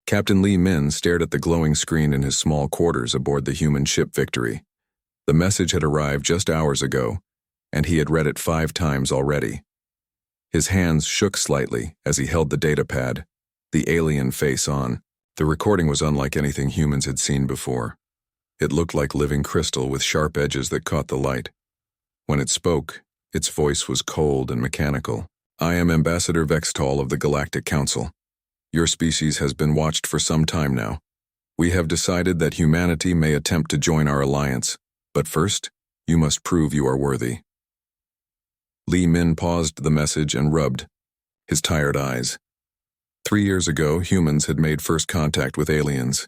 Captain Li Min stared at the glowing screen in his small quarters aboard the human ship Victory. The message had arrived just hours ago, and he had read it 5 times already. His hands shook slightly as he held the datapad, the alien face on. The recording was unlike anything humans had seen before. It looked like living crystal with sharp edges that caught the light. When it spoke, its voice was cold and mechanical. "I am Ambassador Vextall of the Galactic Council. Your species has been watched for some time now. We have decided that humanity may attempt to join our alliance, but first, you must prove you are worthy." Li Min paused the message and rubbed his tired eyes. 3 years ago, humans had made first contact with aliens.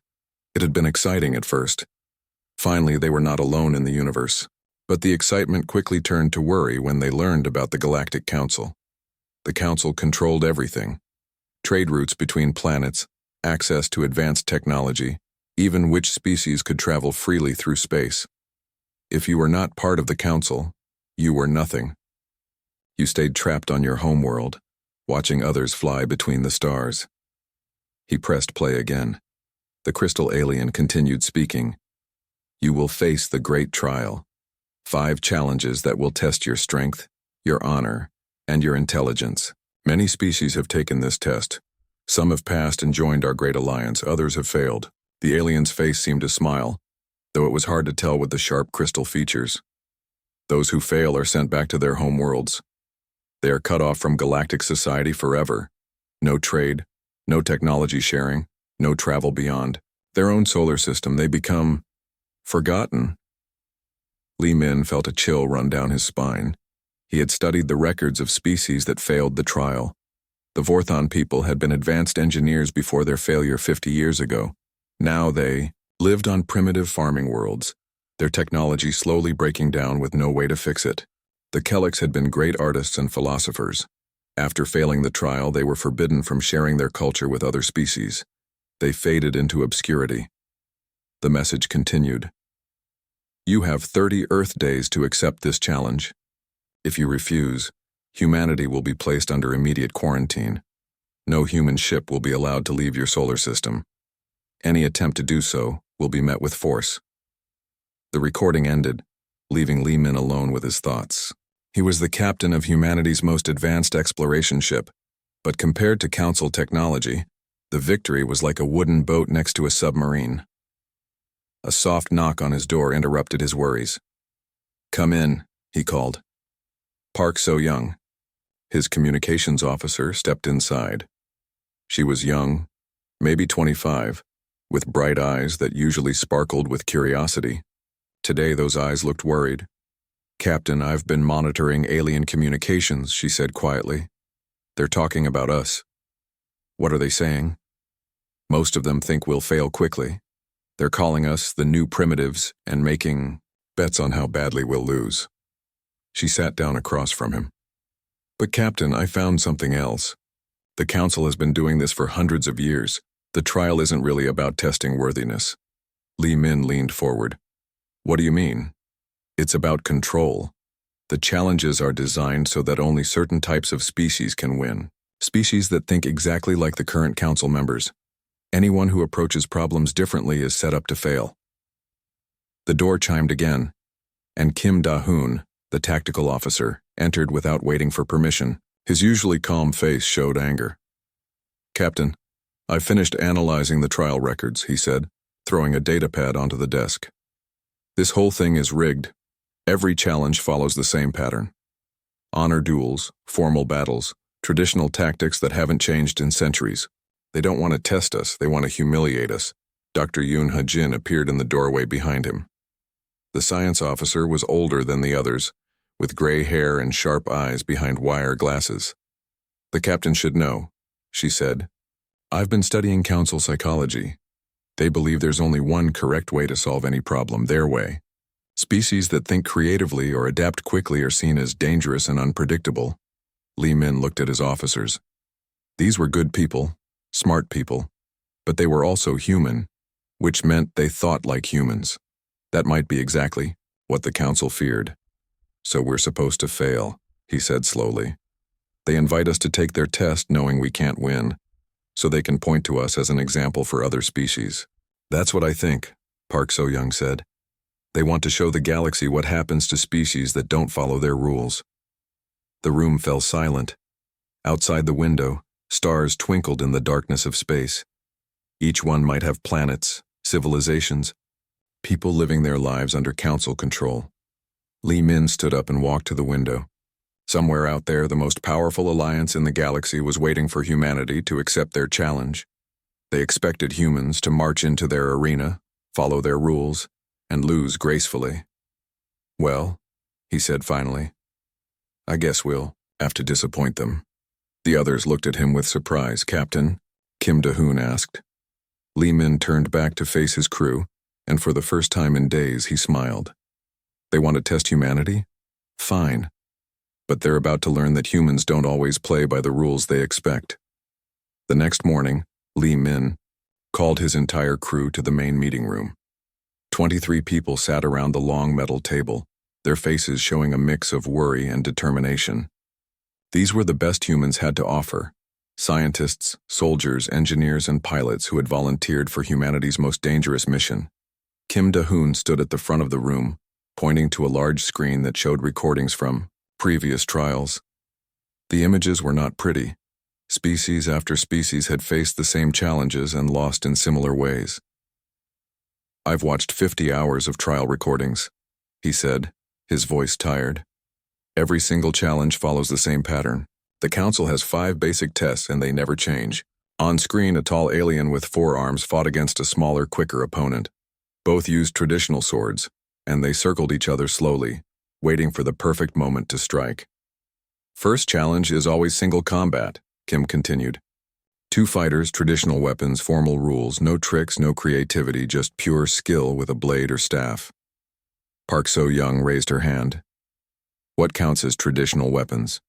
It had been exciting at first. Finally, they were not alone in the universe. But the excitement quickly turned to worry when they learned about the Galactic Council. The Council controlled everything: trade routes between planets, access to advanced technology, even which species could travel freely through space. If you were not part of the Council, you were nothing. You stayed trapped on your homeworld, watching others fly between the stars. He pressed play again. The crystal alien continued speaking. "You will face the great trial. 5 challenges that will test your strength, your honor, and your intelligence. Many species have taken this test. Some have passed and joined our great alliance, others have failed." The alien's face seemed to smile, though it was hard to tell with the sharp crystal features. "Those who fail are sent back to their home worlds. They are cut off from galactic society forever. No trade, no technology sharing, no travel beyond their own solar system. They become forgotten." Li Min felt a chill run down his spine. He had studied the records of species that failed the trial. The Vorthon people had been advanced engineers before their failure 50 years ago. Now they lived on primitive farming worlds, their technology slowly breaking down with no way to fix it. The Kellics had been great artists and philosophers. After failing the trial, they were forbidden from sharing their culture with other species. They faded into obscurity. The message continued. "You have 30 Earth days to accept this challenge. If you refuse, humanity will be placed under immediate quarantine. No human ship will be allowed to leave your solar system. Any attempt to do so will be met with force." The recording ended, leaving Li Min alone with his thoughts. He was the captain of humanity's most advanced exploration ship, but compared to Council technology, the Victory was like a wooden boat next to a submarine. A soft knock on his door interrupted his worries. "Come in," he called. Park So-young, his communications officer, stepped inside. She was young, maybe 25, with bright eyes that usually sparkled with curiosity. Today those eyes looked worried. "Captain, I've been monitoring alien communications," she said quietly. "They're talking about us." "What are they saying?" "Most of them think we'll fail quickly. They're calling us the new primitives and making bets on how badly we'll lose." She sat down across from him. "But Captain, I found something else. The Council has been doing this for hundreds of years. The trial isn't really about testing worthiness." Li Min leaned forward. "What do you mean?" "It's about control. The challenges are designed so that only certain types of species can win. Species that think exactly like the current Council members. Anyone who approaches problems differently is set up to fail." The door chimed again, and Kim Da-hoon, the tactical officer, entered without waiting for permission. His usually calm face showed anger. "Captain, I finished analyzing the trial records," he said, throwing a datapad onto the desk. "This whole thing is rigged. Every challenge follows the same pattern. Honor duels, formal battles, traditional tactics that haven't changed in centuries. They don't want to test us, they want to humiliate us." Dr. Yoon Ha-jin appeared in the doorway behind him. The science officer was older than the others, with gray hair and sharp eyes behind wire glasses. "The captain should know," she said. "I've been studying Council psychology. They believe there's only one correct way to solve any problem, their way. Species that think creatively or adapt quickly are seen as dangerous and unpredictable." Li Min looked at his officers. These were good people, smart people, but they were also human, which meant they thought like humans. That might be exactly what the Council feared. "So we're supposed to fail," he said slowly. "They invite us to take their test knowing we can't win. so they can point to us as an example for other species. That's what I think, Park So-young said. They want to show the galaxy what happens to species that don't follow their rules. The room fell silent. Outside the window, stars twinkled in the darkness of space. Each one might have planets, civilizations, people living their lives under council control. Li Min stood up and walked to the window. Somewhere out there, the most powerful alliance in the galaxy was waiting for humanity to accept their challenge. They expected humans to march into their arena, follow their rules, and lose gracefully. Well, he said finally, I guess we'll have to disappoint them. The others looked at him with surprise. Captain, Kim Da-hoon asked. Li Min turned back to face his crew, and for the first time in days he smiled. They want to test humanity? Fine. But they're about to learn that humans don't always play by the rules they expect. The next morning, Li Min called his entire crew to the main meeting room. 23 people sat around the long metal table, their faces showing a mix of worry and determination. These were the best humans had to offer: scientists, soldiers, engineers, and pilots who had volunteered for humanity's most dangerous mission. Kim Da-hoon stood at the front of the room, pointing to a large screen that showed recordings from previous trials. The images were not pretty. Species after species had faced the same challenges and lost in similar ways. I've watched 50 hours of trial recordings, he said, his voice tired. Every single challenge follows the same pattern. The Council has 5 basic tests and they never change. On screen, a tall alien with 4 arms fought against a smaller, quicker opponent. Both used traditional swords, and they circled each other slowly, waiting for the perfect moment to strike. First challenge is always single combat, Kim continued. 2 fighters, traditional weapons, formal rules, no tricks, no creativity, just pure skill with a blade or staff. Park So-young raised her hand. What counts as traditional weapons?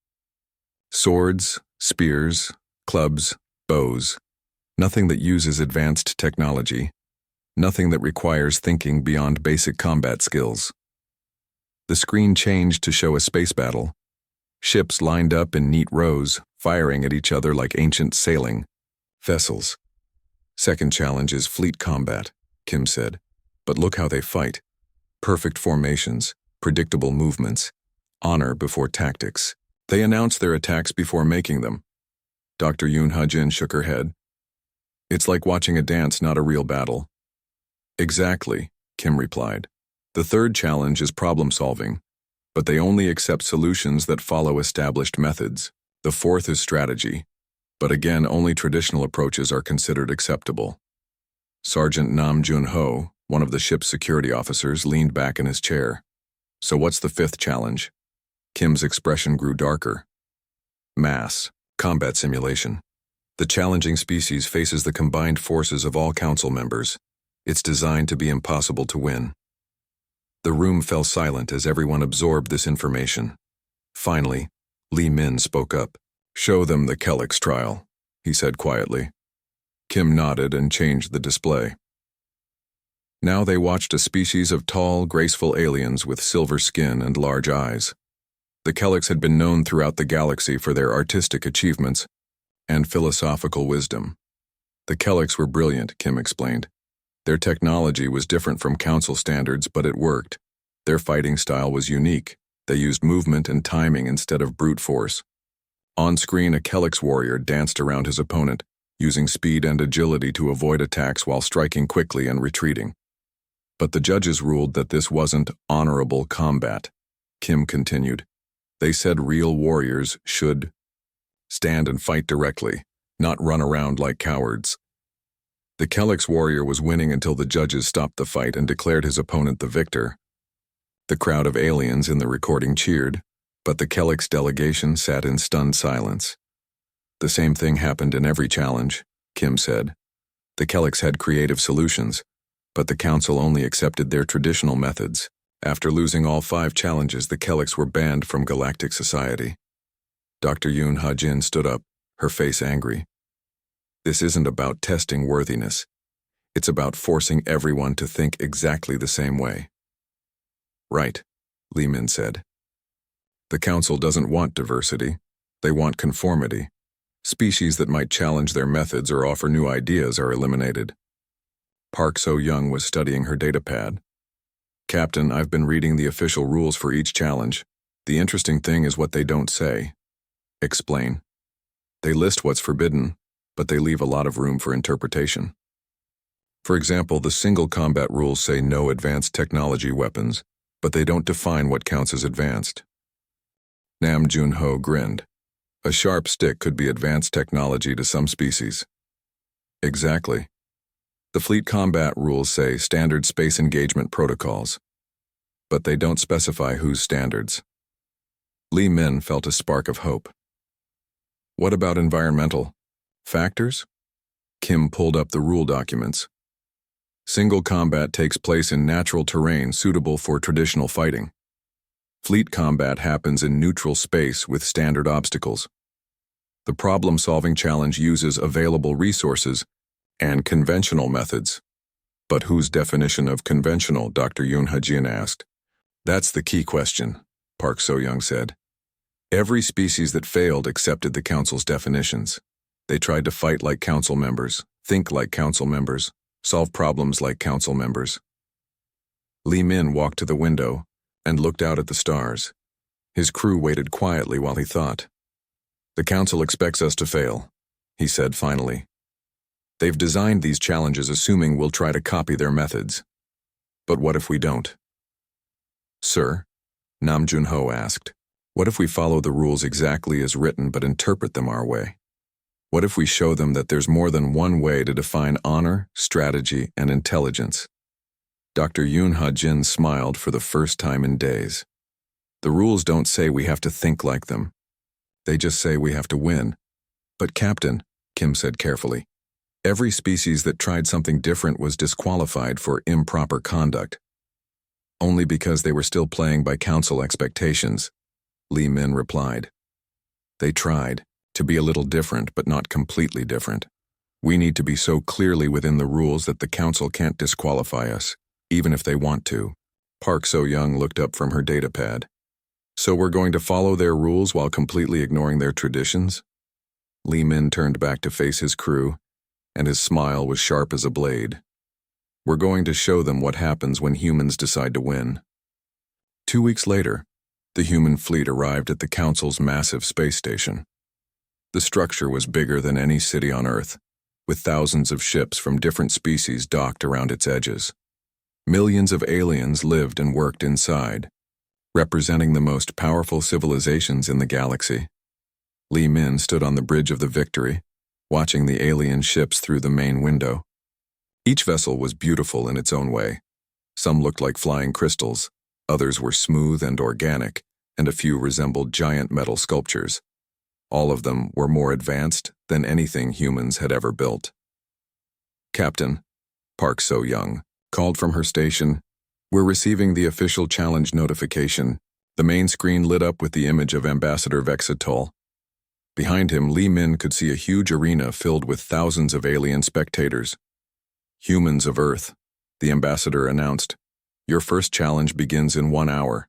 Swords, spears, clubs, bows. Nothing that uses advanced technology. Nothing that requires thinking beyond basic combat skills. The screen changed to show a space battle. Ships lined up in neat rows, firing at each other like ancient sailing vessels. Second challenge is fleet combat, Kim said. But look how they fight. Perfect formations, predictable movements, honor before tactics. They announce their attacks before making them. Dr. Yoon Ha-jin shook her head. It's like watching a dance, not a real battle. Exactly, Kim replied. The third challenge is problem solving, but they only accept solutions that follow established methods. The fourth is strategy, but again, only traditional approaches are considered acceptable. Sergeant Nam Jun-ho, one of the ship's security officers, leaned back in his chair. So what's the 5th challenge? Kim's expression grew darker. Mass combat simulation. The challenging species faces the combined forces of all council members. It's designed to be impossible to win. The room fell silent as everyone absorbed this information. Finally, Li Min spoke up. Show them the Kellex trial, he said quietly. Kim nodded and changed the display. Now they watched a species of tall, graceful aliens with silver skin and large eyes. The Kellex had been known throughout the galaxy for their artistic achievements and philosophical wisdom. The Kellex were brilliant, Kim explained. Their technology was different from council standards, but it worked. Their fighting style was unique. They used movement and timing instead of brute force. On screen, a Kellex warrior danced around his opponent, using speed and agility to avoid attacks while striking quickly and retreating. But the judges ruled that this wasn't honorable combat, Kim continued. They said real warriors should stand and fight directly, not run around like cowards. The Kellex warrior was winning until the judges stopped the fight and declared his opponent the victor. The crowd of aliens in the recording cheered, but the Kellex delegation sat in stunned silence. The same thing happened in every challenge, Kim said. The Kellex had creative solutions, but the council only accepted their traditional methods. After losing all 5 challenges, the Kellex were banned from galactic society. Dr. Yoon Ha-jin stood up, her face angry. This isn't about testing worthiness. It's about forcing everyone to think exactly the same way. Right, Li Min said. The council doesn't want diversity. They want conformity. Species that might challenge their methods or offer new ideas are eliminated. Park So-young was studying her datapad. Captain, I've been reading the official rules for each challenge. The interesting thing is what they don't say. Explain. They list what's forbidden, but they leave a lot of room for interpretation. For example, the single combat rules say no advanced technology weapons, but they don't define what counts as advanced. Nam Jun-ho grinned. A sharp stick could be advanced technology to some species. Exactly. The fleet combat rules say standard space engagement protocols, but they don't specify whose standards. Lee Min felt a spark of hope. What about environmental factors? Kim pulled up the rule documents. Single combat takes place in natural terrain suitable for traditional fighting. Fleet combat happens in neutral space with standard obstacles. The problem-solving challenge uses available resources and conventional methods. But whose definition of conventional? Dr. Yoon Ha-jin asked. That's the key question, Park So-young said. Every species that failed accepted the council's definitions. They tried to fight like council members, think like council members, solve problems like council members. Lee Min walked to the window and looked out at the stars. His crew waited quietly while he thought. The council expects us to fail, he said finally. They've designed these challenges assuming we'll try to copy their methods. But what if we don't? Sir, Nam Jun-ho asked, what if we follow the rules exactly as written but interpret them our way? What if we show them that there's more than one way to define honor, strategy, and intelligence? Dr. Yoon Ha-jin smiled for the first time in days. The rules don't say we have to think like them. They just say we have to win. But Captain, Kim said carefully, every species that tried something different was disqualified for improper conduct. Only because they were still playing by council expectations, Lee Min replied. They tried to be a little different, but not completely different. We need to be so clearly within the rules that the council can't disqualify us, even if they want to. Park So-young looked up from her datapad. So we're going to follow their rules while completely ignoring their traditions? Lee Min turned back to face his crew, and his smile was sharp as a blade. We're going to show them what happens when humans decide to win. 2 weeks later, the human fleet arrived at the council's massive space station. The structure was bigger than any city on Earth, with thousands of ships from different species docked around its edges. Millions of aliens lived and worked inside, representing the most powerful civilizations in the galaxy. Lee Min stood on the bridge of the Victory, watching the alien ships through the main window. Each vessel was beautiful in its own way. Some looked like flying crystals, others were smooth and organic, and a few resembled giant metal sculptures. All of them were more advanced than anything humans had ever built. Captain, Park So-young, called from her station, we're receiving the official challenge notification. The main screen lit up with the image of Ambassador Vexitol. Behind him, Lee Min could see a huge arena filled with thousands of alien spectators. Humans of Earth, the ambassador announced. Your first challenge begins in 1 hour.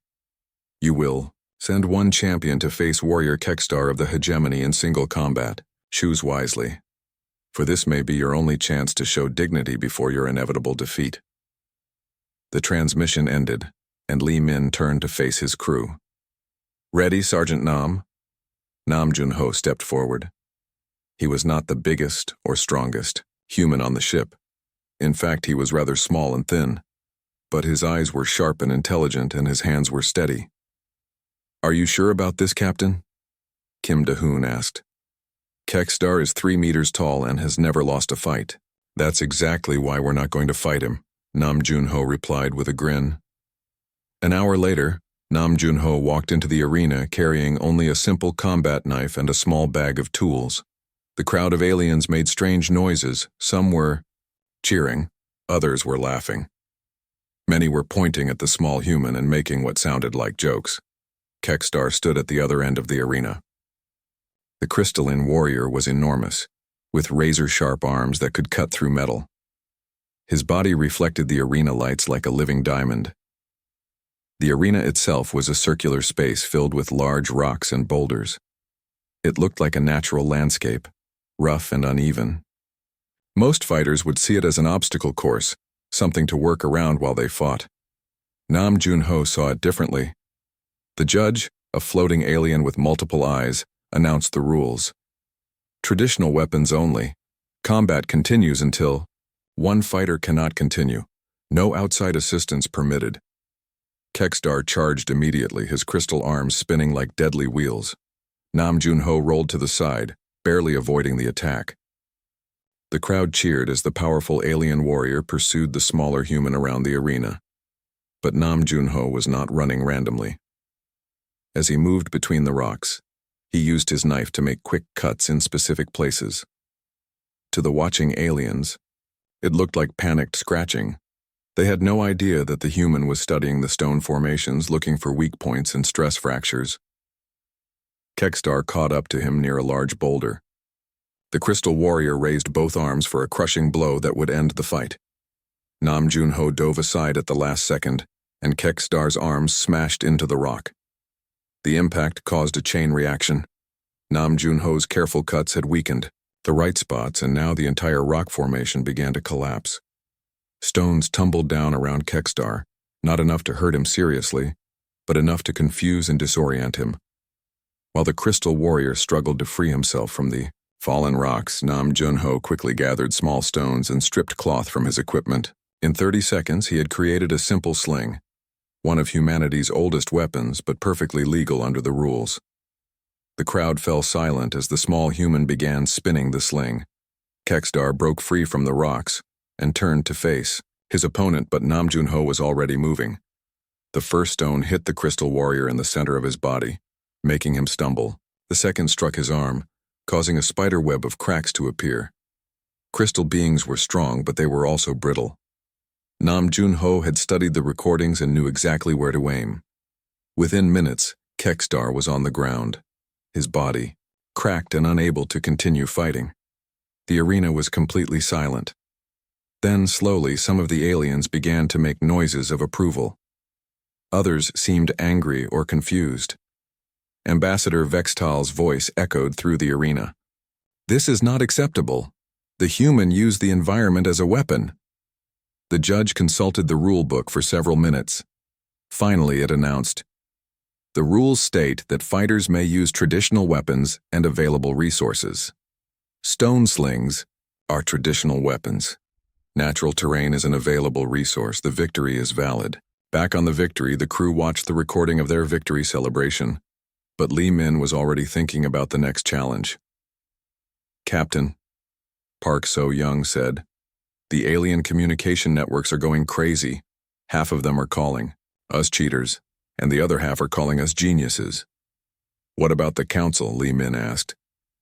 You will send one champion to face warrior Kekstar of the hegemony in single combat. Choose wisely, for this may be your only chance to show dignity before your inevitable defeat. The transmission ended, and Lee Min turned to face his crew. Ready, Sergeant Nam? Nam Jun-ho stepped forward. He was not the biggest or strongest human on the ship. In fact, he was rather small and thin, but his eyes were sharp and intelligent, and his hands were steady. Are you sure about this, Captain? Kim Da-hoon asked. Kekstar is 3 meters tall and has never lost a fight. That's exactly why we're not going to fight him, Nam Jun-ho replied with a grin. An hour later, Nam Jun-ho walked into the arena carrying only a simple combat knife and a small bag of tools. The crowd of aliens made strange noises. Some were cheering, others were laughing. Many were pointing at the small human and making what sounded like jokes. Kekstar stood at the other end of the arena. The crystalline warrior was enormous, with razor-sharp arms that could cut through metal. His body reflected the arena lights like a living diamond. The arena itself was a circular space filled with large rocks and boulders. It looked like a natural landscape, rough and uneven. Most fighters would see it as an obstacle course, something to work around while they fought. Nam Jun-ho saw it differently. The judge, a floating alien with multiple eyes, announced the rules. Traditional weapons only. Combat continues until one fighter cannot continue. No outside assistance permitted. Kekstar charged immediately, his crystal arms spinning like deadly wheels. Nam Jun-ho rolled to the side, barely avoiding the attack. The crowd cheered as the powerful alien warrior pursued the smaller human around the arena. But Nam Jun-ho was not running randomly. As he moved between the rocks, he used his knife to make quick cuts in specific places. To the watching aliens, it looked like panicked scratching. They had no idea that the human was studying the stone formations, looking for weak points and stress fractures. Kekstar caught up to him near a large boulder. The crystal warrior raised both arms for a crushing blow that would end the fight. Nam Jun-ho dove aside at the last second, and Kekstar's arms smashed into the rock. The impact caused a chain reaction. Nam Jun-ho's careful cuts had weakened the right spots, and now the entire rock formation began to collapse. Stones tumbled down around Kekstar, not enough to hurt him seriously, but enough to confuse and disorient him. While the crystal warrior struggled to free himself from the fallen rocks, Nam Jun-ho quickly gathered small stones and stripped cloth from his equipment. In 30 seconds, he had created a simple sling, one of humanity's oldest weapons, but perfectly legal under the rules. The crowd fell silent as the small human began spinning the sling. Kekstar broke free from the rocks and turned to face his opponent, but Nam Jun-ho was already moving. The first stone hit the crystal warrior in the center of his body, making him stumble. The second struck his arm, causing a spider web of cracks to appear. Crystal beings were strong, but they were also brittle. Nam Jun-ho had studied the recordings and knew exactly where to aim. Within minutes, Kekstar was on the ground, his body cracked and unable to continue fighting. The arena was completely silent. Then, slowly, some of the aliens began to make noises of approval. Others seemed angry or confused. Ambassador Vextal's voice echoed through the arena. "This is not acceptable. The human used the environment as a weapon." The judge consulted the rule book for several minutes. Finally, it announced, "The rules state that fighters may use traditional weapons and available resources. Stone slings are traditional weapons. Natural terrain is an available resource. The victory is valid." Back on the Victory, the crew watched the recording of their victory celebration. But Lee Min was already thinking about the next challenge. "Captain," Park So-young said, "the alien communication networks are going crazy. Half of them are calling us cheaters, and the other half are calling us geniuses." "What about the council?" Lee Min asked.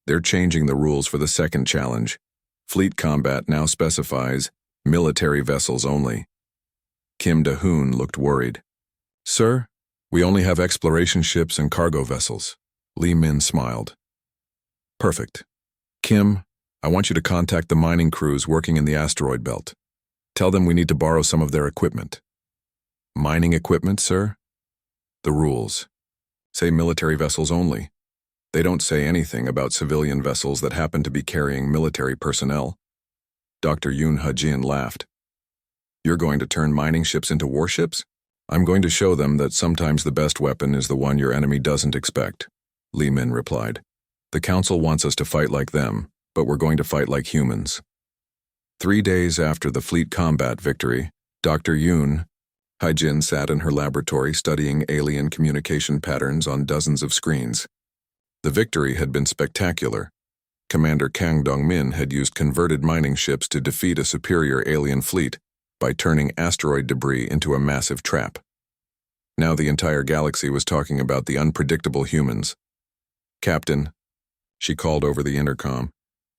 "They're changing the rules for the second challenge. Fleet combat now specifies military vessels only." Kim Da-hoon looked worried. "Sir, we only have exploration ships and cargo vessels." Lee Min smiled. "Perfect. Kim, I want you to contact the mining crews working in the asteroid belt. Tell them we need to borrow some of their equipment." "Mining equipment, sir?" "The rules say military vessels only. They don't say anything about civilian vessels that happen to be carrying military personnel." Dr. Yoon Ha-jin laughed. "You're going to turn mining ships into warships? I'm going to show them that sometimes the best weapon is the one your enemy doesn't expect," Lee Min replied. "The council wants us to fight like them, but we're going to fight like humans." 3 days after the fleet combat victory, Dr. Yoon Ha-jin sat in her laboratory studying alien communication patterns on dozens of screens. The victory had been spectacular. Commander Kang Dong-min had used converted mining ships to defeat a superior alien fleet by turning asteroid debris into a massive trap. Now the entire galaxy was talking about the unpredictable humans. "Captain," she called over the intercom,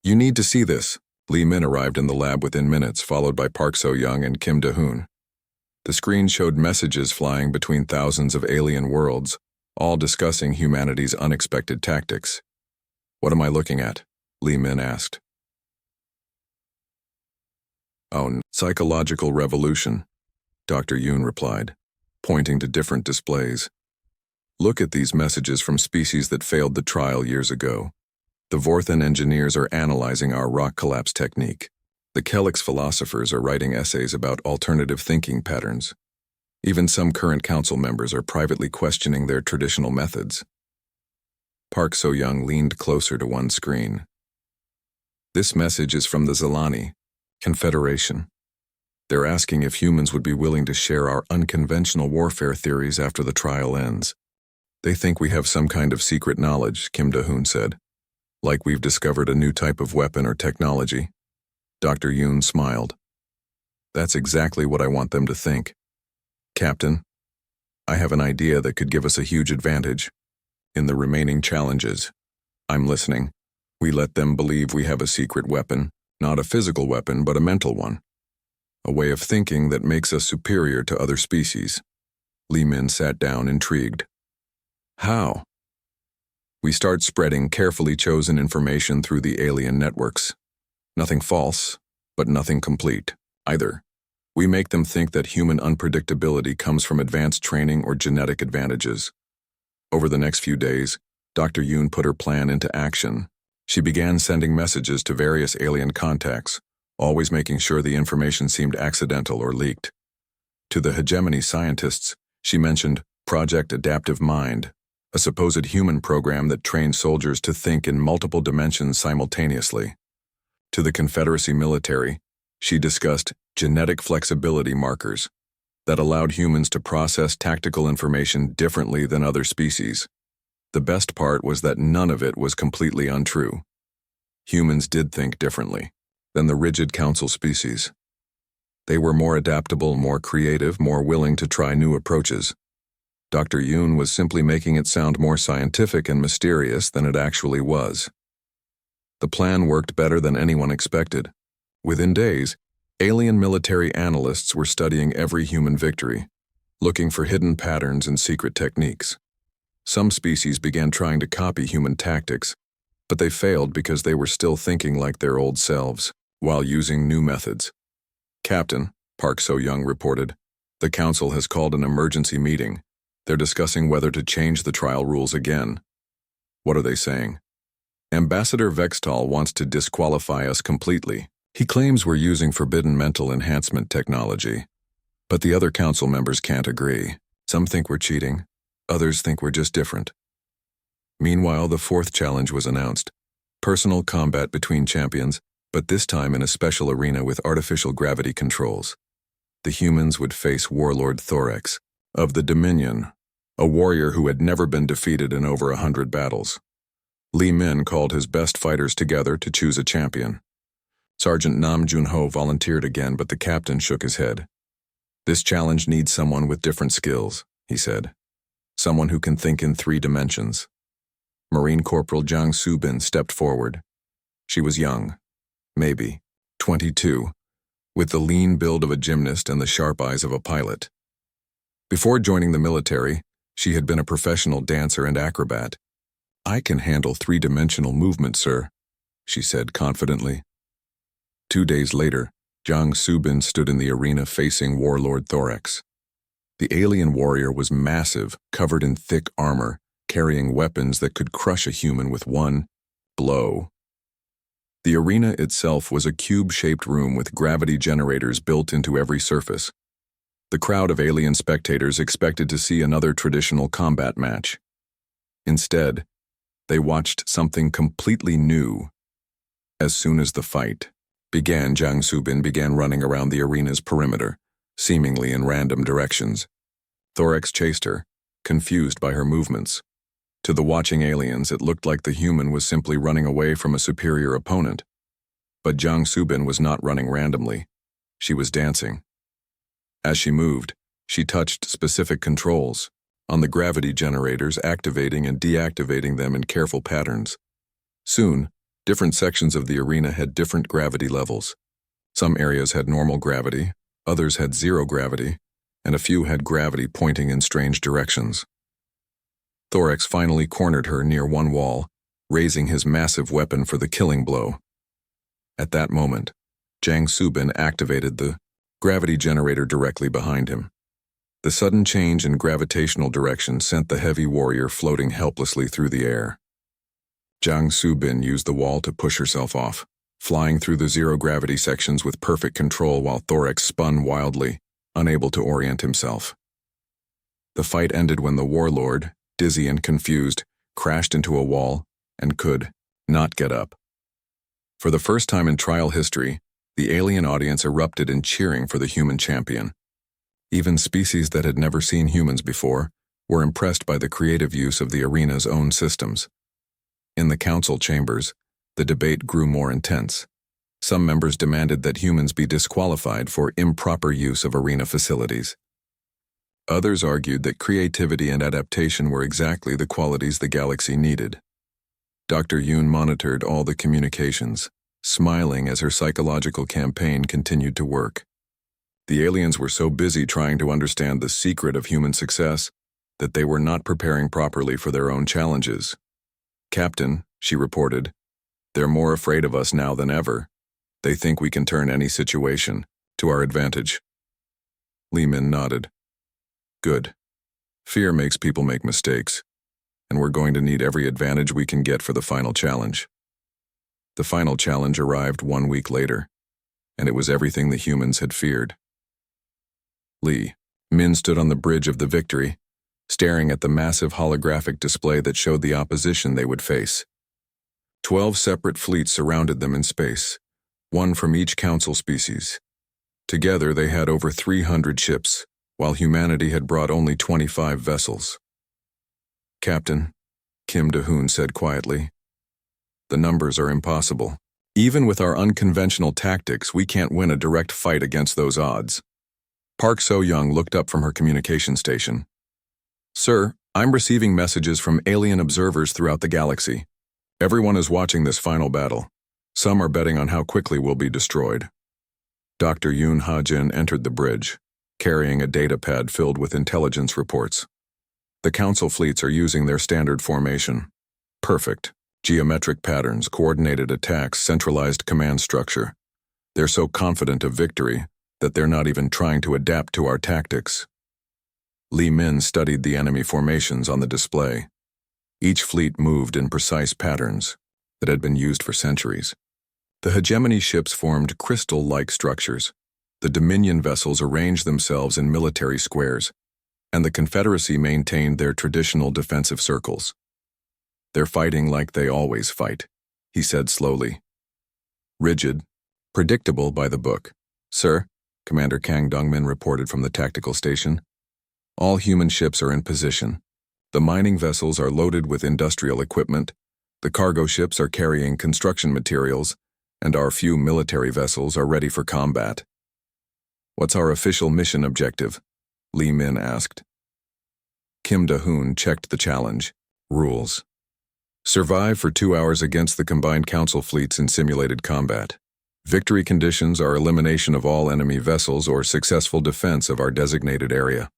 "you need to see this." Lee Min arrived in the lab within minutes, followed by Park So-young and Kim Da-hoon. The screen showed messages flying between thousands of alien worlds, all discussing humanity's unexpected tactics. "What am I looking at?" Lee Min asked. "Oh, psychological revolution," Dr. Yoon replied, pointing to different displays. Look at these messages from species that failed the trial years ago. The Vorthan engineers are analyzing our rock collapse technique. The Kelix philosophers are writing essays about alternative thinking patterns. Even some current council members are privately questioning their traditional methods. Park So-young leaned closer to one screen. This message is from the Zelani Confederation. They're asking if humans would be willing to share our unconventional warfare theories after the trial ends. They think we have some kind of secret knowledge, Kim Da-hoon said. Like we've discovered a new type of weapon or technology. Dr. Yoon smiled. That's exactly what I want them to think. Captain, I have an idea that could give us a huge advantage. In the remaining challenges, I'm listening. We let them believe we have a secret weapon, not a physical weapon, but a mental one. A way of thinking that makes us superior to other species. Lee Min sat down, intrigued. How? We start spreading carefully chosen information through the alien networks. Nothing false, but nothing complete, either. We make them think that human unpredictability comes from advanced training or genetic advantages. Over the next few days, Dr. Yoon put her plan into action. She began sending messages to various alien contacts, always making sure the information seemed accidental or leaked. To the hegemony scientists, she mentioned Project Adaptive Mind, a supposed human program that trained soldiers to think in multiple dimensions simultaneously. To the Confederacy military, she discussed genetic flexibility markers that allowed humans to process tactical information differently than other species. The best part was that none of it was completely untrue. Humans did think differently than the rigid council species. They were more adaptable, more creative, more willing to try new approaches. Dr. Yoon was simply making it sound more scientific and mysterious than it actually was. The plan worked better than anyone expected. Within days, alien military analysts were studying every human victory, looking for hidden patterns and secret techniques. Some species began trying to copy human tactics, but they failed because they were still thinking like their old selves, while using new methods. Captain, Park So-young reported, the council has called an emergency meeting. They're discussing whether to change the trial rules again. What are they saying? Ambassador Vextal wants to disqualify us completely. He claims we're using forbidden mental enhancement technology. But the other council members can't agree. Some think we're cheating. Others think we're just different. Meanwhile, the fourth challenge was announced. Personal combat between champions, but this time in a special arena with artificial gravity controls. The humans would face Warlord Thorax of the Dominion, a warrior who had never been defeated in over 100 battles. Lee Min called his best fighters together to choose a champion. Sergeant Nam Jun-ho volunteered again, but the captain shook his head. This challenge needs someone with different skills, he said. Someone who can think in 3 dimensions. Marine Corporal Jang Soo-bin stepped forward. She was young, maybe 22, with the lean build of a gymnast and the sharp eyes of a pilot. Before joining the military, she had been a professional dancer and acrobat. I can handle 3-dimensional movement, sir, she said confidently. 2 days later, Jang Soo-bin stood in the arena facing Warlord Thorax. The alien warrior was massive, covered in thick armor, carrying weapons that could crush a human with one blow. The arena itself was a cube-shaped room with gravity generators built into every surface. The crowd of alien spectators expected to see another traditional combat match. Instead, they watched something completely new. As soon as the fight began, Jang Soo-bin began running around the arena's perimeter, seemingly in random directions. Thorax chased her, confused by her movements. To the watching aliens, it looked like the human was simply running away from a superior opponent. But Jang Soo-bin was not running randomly. She was dancing. As she moved, she touched specific controls on the gravity generators, activating and deactivating them in careful patterns. Soon, different sections of the arena had different gravity levels. Some areas had normal gravity, others had 0 gravity, and a few had gravity pointing in strange directions. Thorax finally cornered her near one wall, raising his massive weapon for the killing blow. At that moment, Jang Soo-bin activated the gravity generator directly behind him. The sudden change in gravitational direction sent the heavy warrior floating helplessly through the air. Jiang Subin used the wall to push herself off, flying through the zero-gravity sections with perfect control while Thorax spun wildly, unable to orient himself. The fight ended when the warlord, dizzy and confused, crashed into a wall and could not get up. For the first time in trial history, the alien audience erupted in cheering for the human champion. Even species that had never seen humans before were impressed by the creative use of the arena's own systems. In the council chambers, the debate grew more intense. Some members demanded that humans be disqualified for improper use of arena facilities. Others argued that creativity and adaptation were exactly the qualities the galaxy needed. Dr. Yoon monitored all the communications, smiling as her psychological campaign continued to work. The aliens were so busy trying to understand the secret of human success that they were not preparing properly for their own challenges. "Captain," she reported, "they're more afraid of us now than ever. They think we can turn any situation to our advantage." Li Min nodded. "Good. Fear makes people make mistakes, and we're going to need every advantage we can get for the final challenge." The final challenge arrived 1 week later, and it was everything the humans had feared. Li Min stood on the bridge of the Victory, staring at the massive holographic display that showed the opposition they would face. 12 separate fleets surrounded them in space, one from each council species. Together they had over 300 ships, while humanity had brought only 25 vessels. "Captain," Kim Da-hoon said quietly, "the numbers are impossible. Even with our unconventional tactics, we can't win a direct fight against those odds." Park So-young looked up from her communication station. "Sir, I'm receiving messages from alien observers throughout the galaxy. Everyone is watching this final battle. Some are betting on how quickly we'll be destroyed." Dr. Yoon Ha-jin entered the bridge, carrying a data pad filled with intelligence reports. "The council fleets are using their standard formation. Perfect. Geometric patterns, coordinated attacks, centralized command structure. They're so confident of victory that they're not even trying to adapt to our tactics." Li Min studied the enemy formations on the display. Each fleet moved in precise patterns that had been used for centuries. The hegemony ships formed crystal-like structures. The Dominion vessels arranged themselves in military squares, and the Confederacy maintained their traditional defensive circles. "They're fighting like they always fight," he said slowly. "Rigid, predictable by the book." "Sir," Commander Kang Dongmin reported from the tactical station, "all human ships are in position. The mining vessels are loaded with industrial equipment, the cargo ships are carrying construction materials, and our few military vessels are ready for combat." "What's our official mission objective?" Li Min asked. Kim Da-hoon checked the challenge. "Rules. Survive for 2 hours against the combined council fleets in simulated combat. Victory conditions are elimination of all enemy vessels or successful defense of our designated area."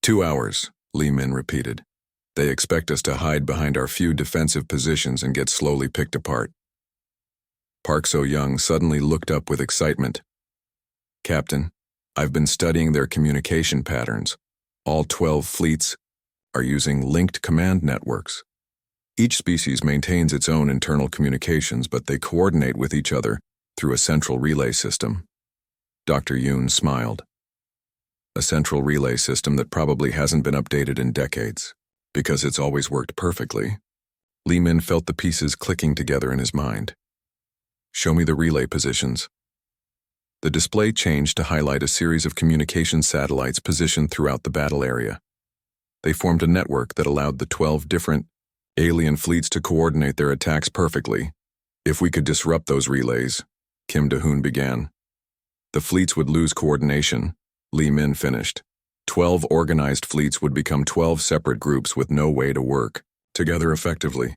2 hours, Li Min repeated. "They expect us to hide behind our few defensive positions and get slowly picked apart." Park So-young suddenly looked up with excitement. "Captain, I've been studying their communication patterns. All 12 fleets are using linked command networks. Each species maintains its own internal communications, but they coordinate with each other through a central relay system." Dr. Yoon smiled. "A central relay system that probably hasn't been updated in decades, because it's always worked perfectly." Li Min felt the pieces clicking together in his mind. "Show me the relay positions." The display changed to highlight a series of communication satellites positioned throughout the battle area. They formed a network that allowed the 12 different alien fleets to coordinate their attacks perfectly. "If we could disrupt those relays," Kim Da-hoon began. "The fleets would lose coordination," Li Min finished. 12 organized fleets would become 12 separate groups with no way to work together effectively.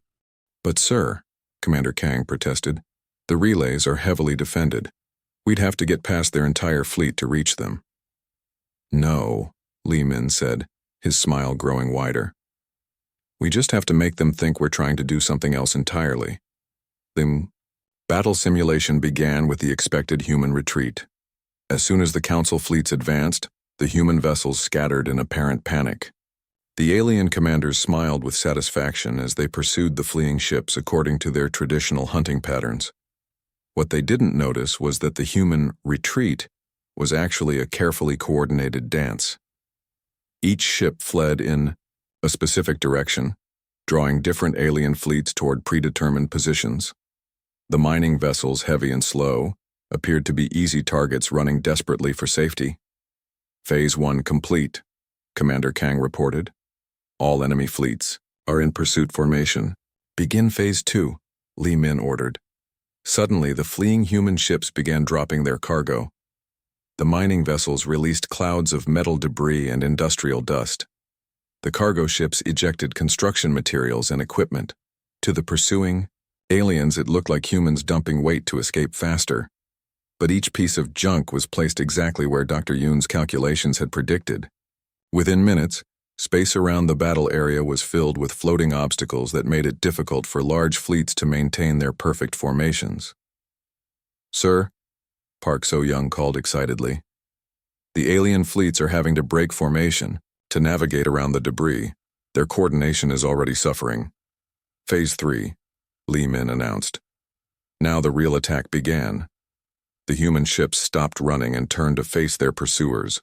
"But sir," Commander Kang protested, "the relays are heavily defended. We'd have to get past their entire fleet to reach them." "No," Li Min said, his smile growing wider. "We just have to make them think we're trying to do something else entirely." The battle simulation began with the expected human retreat. As soon as the council fleets advanced, the human vessels scattered in apparent panic. The alien commanders smiled with satisfaction as they pursued the fleeing ships according to their traditional hunting patterns. What they didn't notice was that the human retreat was actually a carefully coordinated dance. Each ship fled in a specific direction, drawing different alien fleets toward predetermined positions. The mining vessels, heavy and slow, appeared to be easy targets running desperately for safety. Phase 1 complete, Commander Kang reported. All enemy fleets are in pursuit formation. Begin Phase 2, Li Min ordered. Suddenly, the fleeing human ships began dropping their cargo. The mining vessels released clouds of metal debris and industrial dust. The cargo ships ejected construction materials and equipment. To the pursuing aliens, it looked like humans dumping weight to escape faster. But each piece of junk was placed exactly where Dr. Yoon's calculations had predicted. Within minutes, space around the battle area was filled with floating obstacles that made it difficult for large fleets to maintain their perfect formations. "Sir," Park So-young called excitedly, "the alien fleets are having to break formation to navigate around the debris. Their coordination is already suffering." "Phase 3, Li Min announced. Now the real attack began. The human ships stopped running and turned to face their pursuers,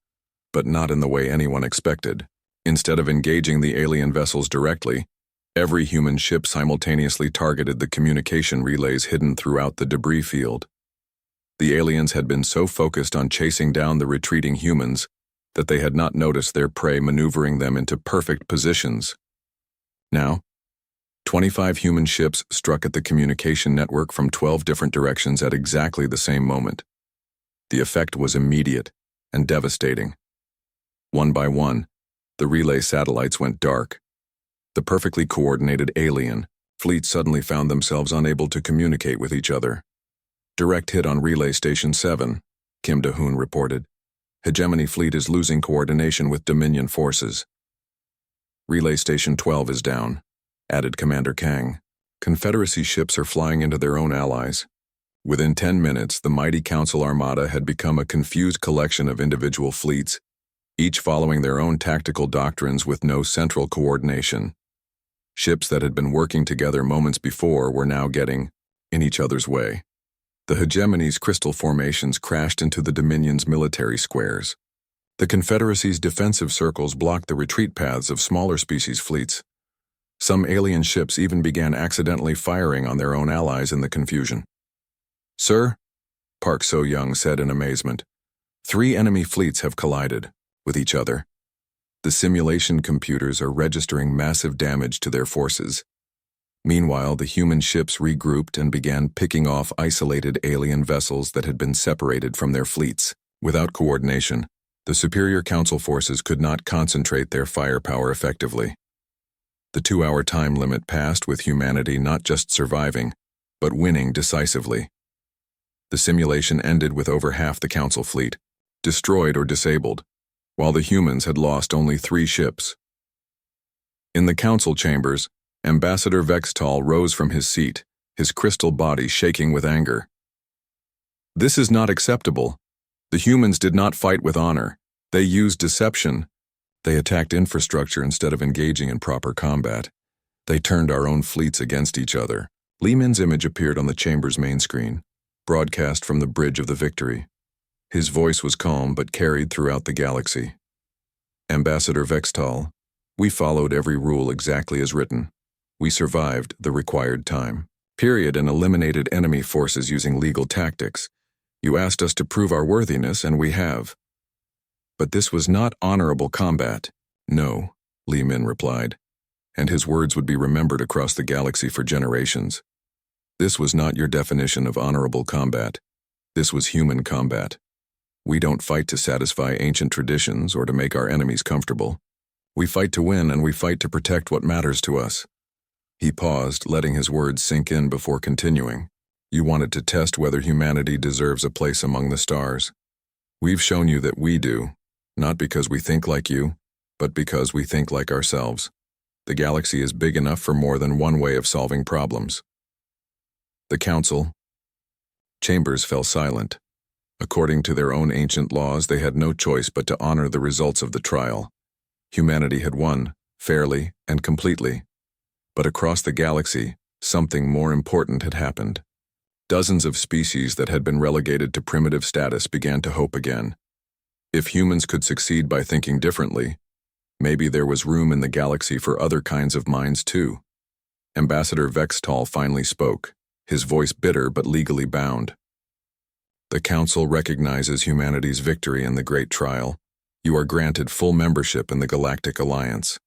but not in the way anyone expected. Instead of engaging the alien vessels directly, every human ship simultaneously targeted the communication relays hidden throughout the debris field. The aliens had been so focused on chasing down the retreating humans that they had not noticed their prey maneuvering them into perfect positions. Now, 25 human ships struck at the communication network from 12 different directions at exactly the same moment. The effect was immediate and devastating. One by one, the relay satellites went dark. The perfectly coordinated alien fleet suddenly found themselves unable to communicate with each other. "Direct hit on Relay Station 7, Kim Da-hoon reported. "Hegemony fleet is losing coordination with Dominion forces." "Relay Station 12 is down," added Commander Kang. "Confederacy ships are flying into their own allies." Within 10 minutes, the mighty Council Armada had become a confused collection of individual fleets, each following their own tactical doctrines with no central coordination. Ships that had been working together moments before were now getting in each other's way. The Hegemony's crystal formations crashed into the Dominion's military squares. The Confederacy's defensive circles blocked the retreat paths of smaller species fleets. Some alien ships even began accidentally firing on their own allies in the confusion. "Sir," Park So-young said in amazement, "3 enemy fleets have collided with each other. The simulation computers are registering massive damage to their forces." Meanwhile, the human ships regrouped and began picking off isolated alien vessels that had been separated from their fleets. Without coordination, the superior council forces could not concentrate their firepower effectively. The 2-hour time limit passed with humanity not just surviving, but winning decisively. The simulation ended with over half the council fleet destroyed or disabled, while the humans had lost only 3 ships. In the council chambers, Ambassador Vextal rose from his seat, his crystal body shaking with anger. "This is not acceptable. The humans did not fight with honor. They used deception. They attacked infrastructure instead of engaging in proper combat. They turned our own fleets against each other." Li Min's image appeared on the chamber's main screen, broadcast from the Bridge of the Victory. His voice was calm but carried throughout the galaxy. "Ambassador Vextal, we followed every rule exactly as written. We survived the required time period and eliminated enemy forces using legal tactics. You asked us to prove our worthiness, and we have. But this was not honorable combat." "No," Li Min replied, and his words would be remembered across the galaxy for generations. "This was not your definition of honorable combat. This was human combat. We don't fight to satisfy ancient traditions or to make our enemies comfortable. We fight to win, and we fight to protect what matters to us." He paused, letting his words sink in before continuing. "You wanted to test whether humanity deserves a place among the stars. We've shown you that we do, not because we think like you, but because we think like ourselves. The galaxy is big enough for more than one way of solving problems." The council chambers fell silent. According to their own ancient laws, they had no choice but to honor the results of the trial. Humanity had won, fairly and completely. But across the galaxy, something more important had happened. Dozens of species that had been relegated to primitive status began to hope again. If humans could succeed by thinking differently, maybe there was room in the galaxy for other kinds of minds too. Ambassador Vextall finally spoke, his voice bitter but legally bound. The Council recognizes humanity's victory in the Great Trial. You are granted full membership in the Galactic Alliance.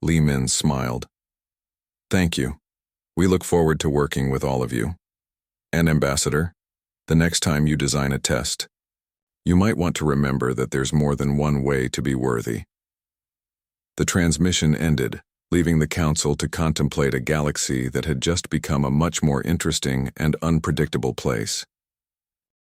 Li Min smiled. Thank you. We look forward to working with all of you. And Ambassador, the next time you design a test, you might want to remember that there's more than one way to be worthy. The transmission ended, leaving the Council to contemplate a galaxy that had just become a much more interesting and unpredictable place.